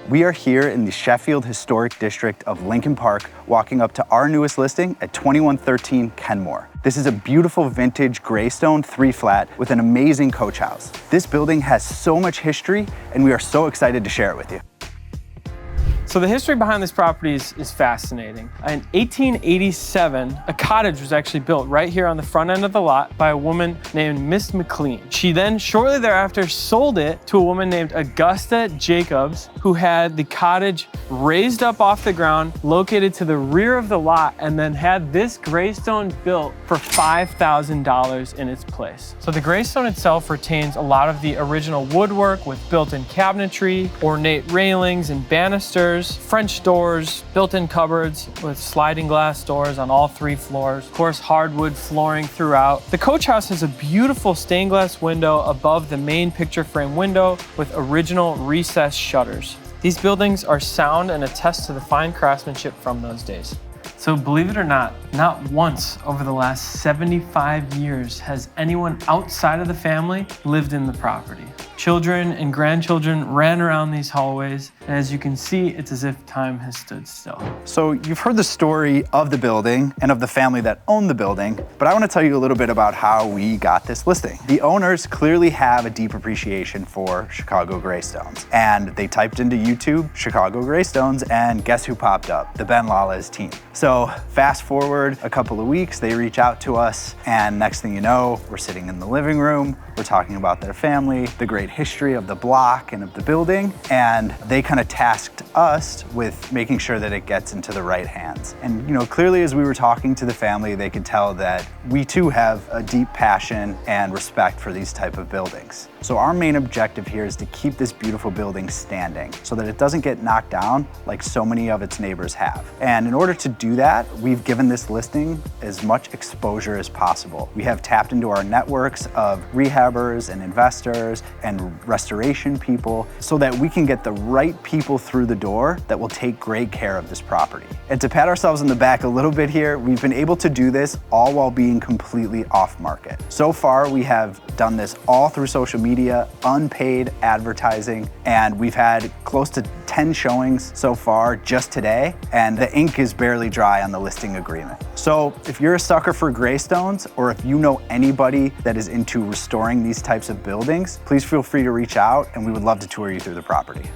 We are here in the Sheffield Historic District of Lincoln Park, walking up to our newest listing at 2113 Kenmore. This is a beautiful vintage Greystone 3-flat with an amazing coach house. This building has so much history, and we are so excited to share it with you. So the history behind this property is fascinating. In 1887, a cottage was actually built right here on the front end of the lot by a woman named Miss McLean. She then, shortly thereafter, sold it to a woman named Augusta Jacobs, who had the cottage raised up off the ground, located to the rear of the lot, and then had this Greystone built for $5,000 in its place. So the Greystone itself retains a lot of the original woodwork with built-in cabinetry, ornate railings and banisters, French doors, built-in cupboards with sliding glass doors on all 3 floors, of course hardwood flooring throughout. The coach house has a beautiful stained glass window above the main picture frame window with original recessed shutters. These buildings are sound and attest to the fine craftsmanship from those days. So believe it or not once over the last 75 years has anyone outside of the family lived in the property. Children and grandchildren ran around these hallways, and as you can see, it's as if time has stood still. So you've heard the story of the building and of the family that owned the building, but I want to tell you a little bit about how we got this listing. The owners clearly have a deep appreciation for Chicago Greystones, and they typed into YouTube Chicago Greystones, and guess who popped up? The Ben Lala's team. So fast forward a couple of weeks, they reach out to us, and next thing you know, we're sitting in the living room, we're talking about their family, the great history of the block and of the building, and they kind of tasked us with making sure that it gets into the right hands. And clearly as we were talking to the family, they could tell that we too have a deep passion and respect for these type of buildings. So our main objective here is to keep this beautiful building standing so that it doesn't get knocked down like so many of its neighbors have. And in order to do that, we've given this listing as much exposure as possible. We have tapped into our networks of rehabbers and investors and restoration people so that we can get the right people through the door that will take great care of this property. And to pat ourselves on the back a little bit here, we've been able to do this all while being completely off market. So far, we have done this all through social media, unpaid advertising, and we've had close to 10 showings so far just today, and the ink is barely dry on the listing agreement. So if you're a sucker for Greystones, or if you know anybody that is into restoring these types of buildings, please feel free to reach out and we would love to tour you through the property.